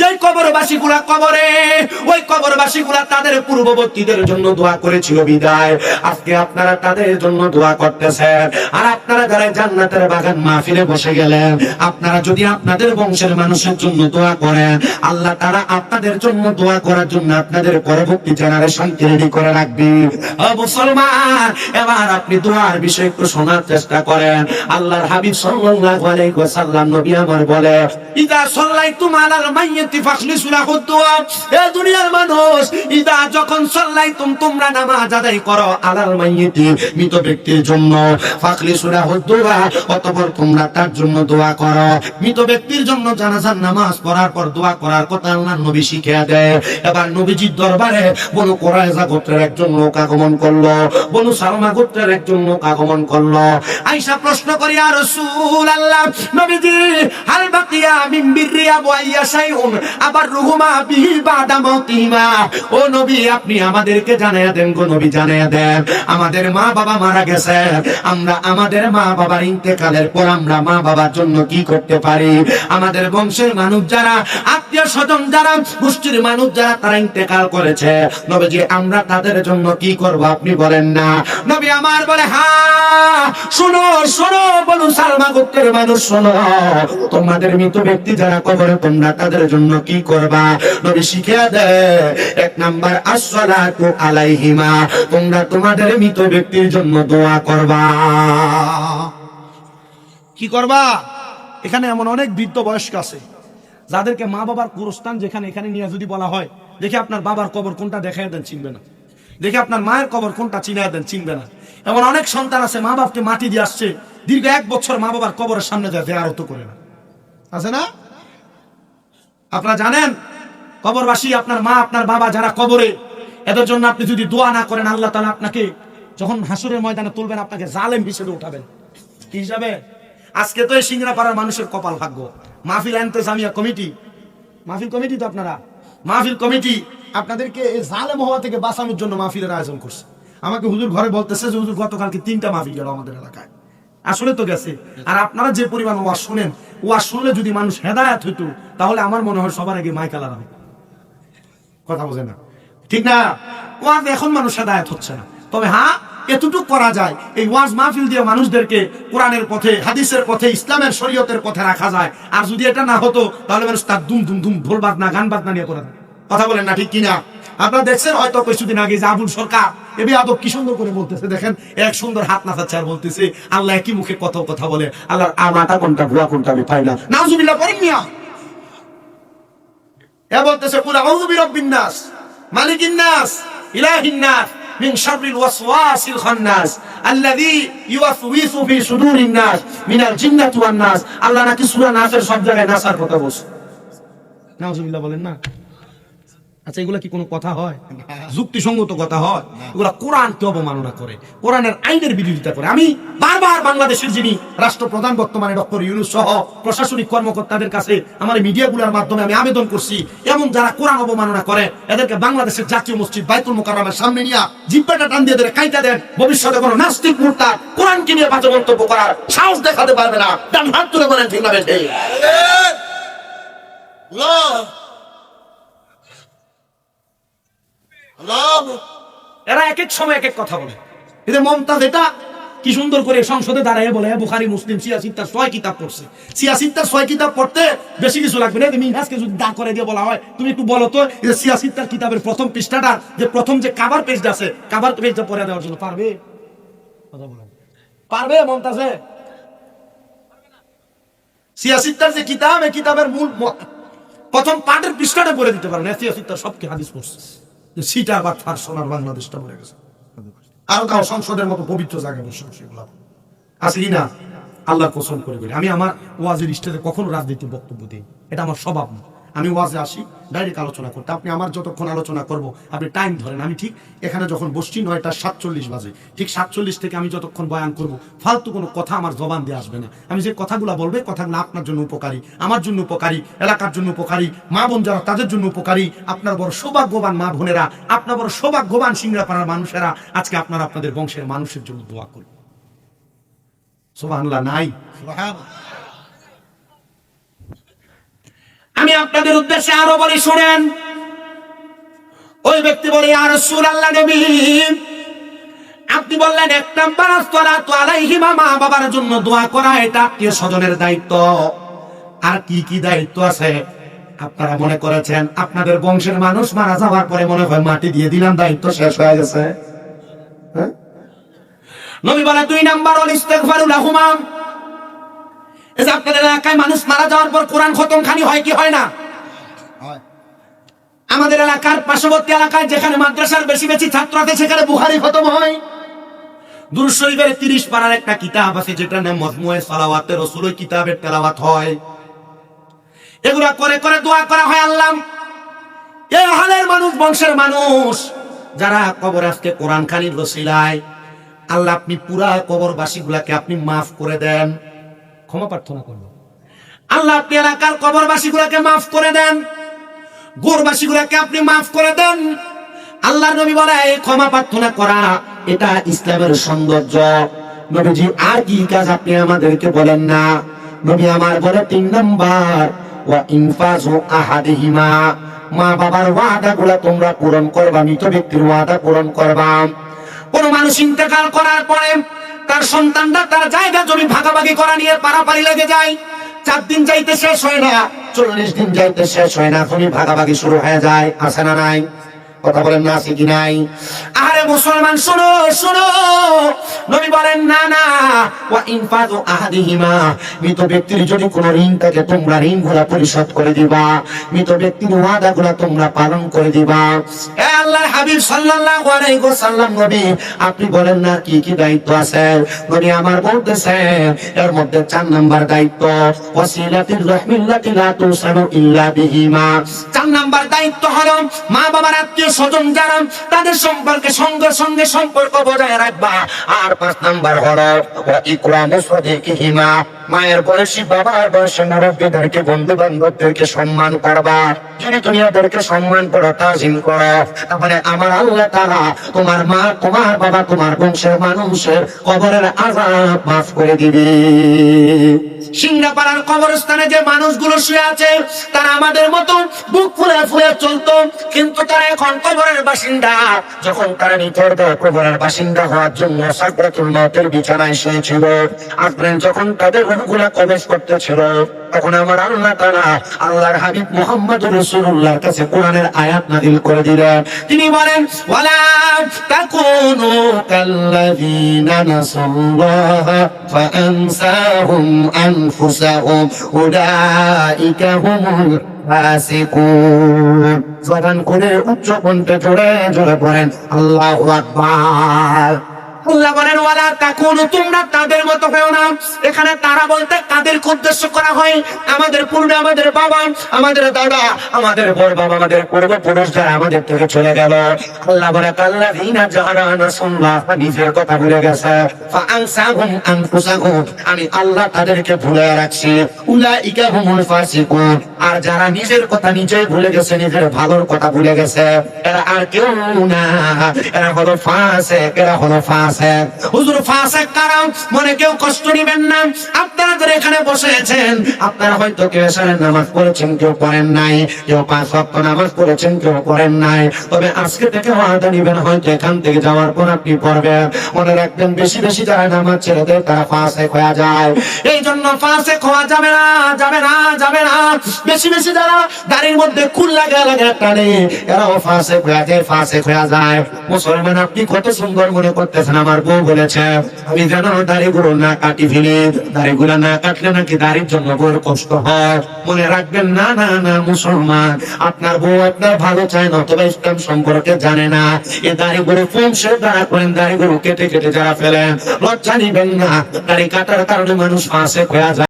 সেই কবরবাসীগুলা কবরে, ওই কবরবাসীগুলা তাদের পূর্ববর্তীদের জন্য দোয়া করেছিল বিদায় আজকে আপনারা তাদের জন্য দোয়া করতেছেন। আর আপনারা যারা জান্নাতের বাগান মাহফিলে বসে গেলেন, আপনারা যদি আপনাদের বংশের মানুষের জন্য দোয়া করেন, আল্লাহ তারা আপনাদের জন্য দোয়া করার জন্য আপনাদের পরবর্তী জেনারেশনকে রেডি করে রাখবে। ও মুসলমান, এবার আপনি দোয়ার বিষয় একটু শোনার চেষ্টা করেন। আল্লাহর হাবিব সাল্লাল্লাহু আলাইহি ওয়াসাল্লাম নবী আমার বলে, ইদা সাল্লাইতুম আলাল মাইয়িতি ফাখলিসু লাহু দুআ। এ দুনিয়ার মানুষ, ইদা যখন সাল্লাইতুম তোমরা নামাজ আদায় করো আলাল মাইয়িতি মৃত ব্যক্তির জন্য, ফাখলিসু লাহু দুআ অতঃপর তোমরা তার জন্য দোয়া করো। মৃত ব্যক্তির জন্য জানাজার নামাজ পড়ার পর দোয়া করার কথা আল্লাহর নবী শিখিয়ে দেয়। এবার নবীজির দরবারে বনু কুরাইজা গোত্রের একজন লোক আগমন করলো, বনু সালমা গোত্রের একজন লোক আগমন করলো। আয়েশা প্রশ্ন করি, ইয়া রাসূলুল্লাহ, নবীজি হাল বাকিয়া মিন বিররি আবওয়াইয়া শাইউন আবার রুহুমা বিহি বাদা মাউতিমা। ও নবী, আপনি আমাদেরকে জানায়া দেন গো নবী, জানায়া দেন আমাদের মা বাবা মারা গেছে, আমরা আমাদের মা বাবার ইন্তেকালের পর আমরা মা বাবার জন্য কি করতে পারি? আমাদের বংশের মানুষ যারা, আত্মীয় স্বজন যারা, গোষ্ঠীর মানুষ যারা তারা ইন্তেকাল করেছে, নবীজি আমরা তাদের জন্য কি করব আপনি বলেন না? নবী আমার বলে, হ্যাঁ শোনো শোনো, বলুন সালমা গোত্রের মানুষ শোনো, তোমাদের মৃত ব্যক্তি যারা কবরে তোমরা তাদের জন্য কি করবা? নবী শিখিয়ে দেয়, এক নাম্বার আসসালাতু আলাইহিমা, তোমরা তোমাদের মৃত ব্যক্তির জন্য দোয়া করবা। কি করবা? এখানে এমন অনেক বৃদ্ধ বয়স্ক আছে যাদেরকে মা বাবার কুরস্থান যেখানে, এখানে নিয়ে যদি বলা হয় দেখে আপনার বাবার কবর কোনটা দেখায় দেন, চিনবে না। দেখে আপনার মায়ের কবর কোনটা চিনায় দেন, চিনবে না। এমন অনেক সন্তান আছে মা বাপকে মাটি দিয়ে আসছে, দীর্ঘ 1 বছর মা বাবার কবরের সামনে যায় জিয়ারত করে না, আছে না? আপনারা জানেন কবরবাসী আপনার মা আপনার বাবা যারা কবরে, এদের জন্য আপনি যদি দোয়া না করেন, আল্লাহ তাআলা আপনাকে যখন হাসরের ময়দানে তুলবেন আপনাকে জালেম হিসেবে উঠাবেন। কি হিসাবে? আজকে তো এই সিংড়াপাড়ার মানুষের কপাল ভাগ্য, মাহফিল ইন্তেজামিয়া কমিটি, মাহফিল কমিটি তো আপনারা, মাহফিল কমিটি আপনাদেরকে এই জালেম হওয়া থেকে বাঁচানোর জন্য মাহফিলের আয়োজন করছে। আমাকে হুজুর ঘরে বলতেছে যে হুজুর গতকালকে 3টা মাহফিল গেল আমাদের এলাকায়। আসলে তো গেছে। আর আপনারা যে পরিমাণ ওয়াজ শুনেন, ওয়াজ শুনলে যদি মানুষ হেদায়েত হইতো তাহলে আমার মনে হয় সবার আগে মাইক আলাদা হবে। কথা বোঝে না, ঠিক না? ওয়াজ এখন মানুষ হেদায়েত হচ্ছে না, তবে হ্যাঁ এতটুকু করা যায়, এই ওয়াজ মাহফিল দিয়ে মানুষদেরকে কোরআনের পথে, হাদিসের পথে, ইসলামের শরীয়তের পথে রাখা যায়। আর যদি এটা না হতো তাহলে মানুষ তার দুম দুম দুম ঢোল বাজনা গান বাজনা নিয়ে করে। কথা বলেন না, ঠিক কিনা? আপনারা দেখছেন হয়তো কিছুদিন আগে যে আবুল সরকার এবি আদব কি সুন্দর করে বলতেছে, দেখেন এক সুন্দর হাত নাচাচ্ছে আর বলতেছে আল্লাহ একই মুখে কত কথা বলে, আল্লাহর আমাটা কোনটা ভুয়া কোনটা আমি পাই না। নাউজুবিল্লাহ পড়েন মিয়া। এ বলতেছে কুল আউযু বিরাব্বিন নাস মালিকিন নাস ইলাহিন নাস মিন শাররিল ওয়াসওয়াসিল খান্নাস আল্লাযী ইউওয়াসওয়িসু ফি সুদুরিন নাস মিনাল জিন্নাতি ওয়ান নাস। আল্লাহ নাকি সূরা নাসের সব জায়গায় নাসার কথা বলছে। নাউজুবিল্লাহ বলেন না। আচ্ছা, এগুলা কি কোনো কথা হয়? যুক্তিসঙ্গত কথা হয়? এগুলা কোরআনকে অবমাননা করে, কোরআনের আইনের বিরোধিতা করে। আমি বারবার বাংলাদেশের যিনি রাষ্ট্রপ্রধান বর্তমানে ডক্টর ইউনূস সহ প্রশাসনিক কর্মকর্তাদের কাছে আমার মিডিয়াগুলোর মাধ্যমে আমি আবেদন করছি, এমন যারা কোরআন অবমাননা করে এদেরকে বাংলাদেশের জাতীয় মসজিদ বাইতুল মুকাররমের সামনে নিয়ে জিব্বাটা টান দিয়ে এদের কাইটা দেন। ভবিষ্যতে কোনো নাস্তিক মুরতাদ কোরআনকে নিয়ে বাজে মন্তব্য করার সাহস দেখাতে পারবে না। ডান হাত তুলে বলেন ঠিক না বেঠিক? এরা এক এক সময় এক এক কথা বলে। এদের মমতাজ এটা কি সুন্দর করে সংসদে দাঁড়ায় বলে বুখারী মুসলিম সিয়াসিত্তার 6 কিতাব পড়ছে। সিয়াসিত্তার 6 কিতাব পড়তে বেশি কিছু লাগবে না। মিনহাজকে যদি দাঁড় করে দিয়ে বলা হয় তুমি একটু বলো তো এই সিয়াসিত্তার কিতাবের প্রথম পৃষ্ঠাটা, যে প্রথম যে কভার পেজটা আছে, কভার পেজটা পড়ে দেওয়ার জন্য পারবে? কথা বলেন, পারবে মমতাজে? সিয়াসিত্তার যে কিতাব, এই কিতাবের মূল প্রথম পাঠের পৃষ্ঠাটা পড়ে দিতে পারে না। সিয়াসিত্তার সব কি হাদিস পড়ছে, সিটা বা ফারসোনার বাংলাদেশটা মরে গেছে। আর তাও সংসদের মতো পবিত্র জায়গায় বসে সেগুলো আছে কিনা আল্লাহর কসম করে বলি, আমি আমার ওয়াজের স্টেজে কখনো রাজনীতির বক্তব্য দিই, এটা আমার স্বভাব না। আমি ওয়াজে আসি ডাইরেক্ট আলোচনা করতে। আপনি আমার যতক্ষণ আলোচনা করব আপনি টাইম ধরেন। আমি ঠিক এখানে যখন বসছি 9:47 বাজে, ঠিক 47 থেকে আমি যতক্ষণ বয়ান করব ফালতু কোনো কথা আমার জবান দিয়ে আসবে না। আমি যে কথাগুলো বলবো কথাগুলো আপনার জন্য উপকারী, আমার জন্য উপকারী, এলাকার জন্য উপকারী, মা বোন যারা তাদের জন্য উপকারী। আপনার বড় সৌভাগ্যবান মা বোনেরা, আপনার বড় সৌভাগ্যবান সিংড়াপাড়ার মানুষেরা, আজকে আপনারা আপনাদের বংশের মানুষের জন্য দোয়া করুন। সুবহানাল্লাহ নাই? সুবহানাল্লাহ। আমি আপনাদের উদ্দেশ্যে আরো বলি, শুনেন। ওই ব্যক্তি বলে, ইয়া রাসূলুল্লাহ নবী, আপনি বললেন 1 নাম্বার আসসালাতু আলাইহিমা, মা বাবার জন্য দোয়া করা এটা আত্মীয় স্বজনের দায়িত্ব। আর কি কি দায়িত্ব আছে? আপনারা মনে করেছেন আপনাদের বংশের মানুষ মারা যাওয়ার পরে মনে হয় মাটি দিয়ে দিলাম, দায়িত্ব শেষ হয়ে গেছে? হ্যাঁ? নবী বলে 2 নাম্বার ওয়াল ইস্তিগফারু লাহুমা। এই যে আপনাদের এলাকায় মানুষ মারা যাওয়ার পর কোরআন খতম খানি হয় কি হয় না? আমাদের এলাকার পার্শ্ববর্তী এলাকায় যেখানে মাদ্রাসার বেশি বেশি ছাত্র আছে সেখানে বুখারী খতম হয়। দুরূদ শরীফের 30 পারার একটা কিতাব আছে যেটার নাম মজমুয়ে সালাওয়াতে রাসূল, ওই কিতাবের তেলাওয়াত হয়। এগুলা করে করে দোয়া করা হয়। আল্লাহ, এই হালের মানুষ, বংশের মানুষ যারা কবরে আজকে কোরআন খানির রসিলায়, আল্লাহ আপনি পুরা কবরবাসী গুলাকে আপনি মাফ করে দেন। ক্ষমা প্রার্থনা করব, আল্লাহ আপনি এলাকার কবরবাসী গুলাকে মাফ করে দেন, গোরবাসী গুলাকে আপনি মাফ করে দেন। আল্লাহর নবী বলে এই ক্ষমা প্রার্থনা করা এটা ইসলামের সৌন্দর্য। নবীজি আর কি কাজ আপনি আমাদেরকে বলেন না? নবী আমার বলে 3 নাম্বার ওয়া ইনফাজু আহাদিহিমা, মা বাবার ওয়াদা গুলা তোমরা পূরণ করবা, মৃত ব্যক্তির ওয়াদা পূরণ করবা। কোন মানুষ ইন্তেকাল করার পরে তার সন্তানরা তার জায়গা জমি ভাগাভাগি করা নিয়ে পারাপারি লেগে যায়। 4 দিন যাইতে শেষ হয় না, 40 দিন যাইতে শেষ হয় না, জমি ভাগাভাগি শুরু হয়ে যায়। আছে না নাই? কথা বলেন না, আছে কি নাই? আরে মুসলমান শোনো শোনো, নবী বলেন না না, ওয়া ইনফাজু আহাদিহিমা, মৃত ব্যক্তির যদি কোনো ঋণ থাকে তোমরা ঋণগুলা পরিশোধ করে দিবা, মৃত ব্যক্তির ওয়াদাগুলা তোমরা পালন করে দিবা। এ আল্লাহর হাবিব সাল্লাল্লাহু আলাইহি ওয়াসাল্লাম নবী আপনি বলেন না কি কি দায়িত্ব আছে? নবী আমার বলতেছেন এর মধ্যে 4 নাম্বার দায়িত্ব ওয়াসিলাতুর রাহমিল্লাতি লা তুসালু ইল্লা বিহিমা। 4 নাম্বার দায়িত্ব হলো মা বাবার আত্মীয় স্বজন যারা তাদের সম্পর্কে সঙ্গে সঙ্গে সম্পর্ক বজায় রাখবা। আর 5 নাম্বার হলো ইকরামু সাদিকিহিমা, মায়ের বয়সী বাবার বয়সী মুরব্বীদেরকে, বন্ধু বান্ধবদেরকে সম্মান করবা। যদি তুমি এদেরকে সম্মান করো, তাজিম করো, তাহলে আমার আল্লাহ তাআলা তোমার মা, তোমার বাবা, তোমার বংশের মানুষের কবরের আযাব মাফ করে দিবে। সিংড়াপাড়ার কবরস্থানে যে মানুষগুলো শুয়ে আছে তারা আমাদের মতো বুক ফুলে ফুলে চলতো, কিন্তু তারা এখন কবরের বাসিন্দা। যখন তারা নিথর দেয় কবরের বাসিন্দা হওয়ার জন্য সাকরাতুল মউতের বিছানায় শুয়েছিল, আপনার যখন তাদের রূহগুলা কবজ করতেছিল, তখন আমার আল্লাহ তাআলা আল্লাহর হাবিব মুহাম্মদুর রাসূলুল্লাহর কাছে কোরআনের আয়াত নাযিল করে দিলেন। তিনি বলেন, ওয়ালা তাকুনু কাল্লাযীনা নাসাল্লাহা ফাআনসাহুম আনফুসাহুম উলাইকা হুমুল ফাসিকুন। জবান করে উচ্চ কণ্ঠে জোরে জোরে পড়েন আল্লাহু আকবার। আল্লাহ বলেন, ওয়ালা তাকুনু, তোমরা তাদের মতো হও না। এখানে তারা বলতে কাদের উদ্দেশ্য করা হয়? আমাদের পূর্বে আমাদের বাবা, আমাদের দাদা, আমাদের বড় বাবা, আমাদের পূর্বপুরুষ যারা আমাদের থেকে চলে গেল। আল্লাহ বলে কাল্লাযীনা যারা নাসাল্লাহ, নিজের কথা ভুলে গেছে, ফাআনসাহুম আনফুসাহুম, আমি আল্লাহ তাদেরকে ভুলে রাখছি। উলাইকা হুমুল ফাসিকুন, আর যারা নিজের কথা নিজেই ভুলে গেছে, নিজের ভালোর কথা ভুলে গেছে, এরা আর কেউ না, এরা হলো ফাসিক, এরা হলো ফাসিক। হুজুর ফাসিক কারা? মনে কেউ কষ্ট নেবেন না। আপনারা যারা এখানে বসে আছেন, আপনারা হয়তো কেউ এশারের নামাজ পড়েছেন, কেউ পড়েন নাই, কেউ 5 ওয়াক্ত নামাজ পড়েছেন, কেউ পড়েন নাই। তবে আজকে থেকে ওয়াদা নিবেন, হয়তো এখান থেকে যাওয়ার পর আপনি পড়বেন। মনে রাখবেন, বেশি বেশি যারা নামাজ ছেড়ে দেয় তারা ফাসিক হয়ে যায়। এই জন্য ফাসিক হওয়া যাবে না, যাবে না, যাবে না। বেশি বেশি যারা দাড়ির মধ্যে কুল লাগা লাগা টানে, এরাও ফাসিক হয়ে যায়, ফাসিক হয়ে যায়। মুসলমান আপনি কত সুন্দর মনে করতেছেন, আমার বউ বলেছে আমি যেন দাড়িগুলো না কাটি ফেলি, দাড়িগুলো না কাটলে নাকি দাড়ির জন্য বড় কষ্ট হয়। মনে রাখবেন, না না না মুসলমান, আপনার বউ আপনার ভালো চায় না, তবে ইসলাম সম্পর্কে জানে না। এই দাড়িগুলো বংশের দ্বারা করেন, দাড়িগুলো কেটে কেটে যারা ফেলেন, লজ্জা নিবেন না। দাড়ি কাটার কারণে মানুষ ফাসিক হয়ে যায়।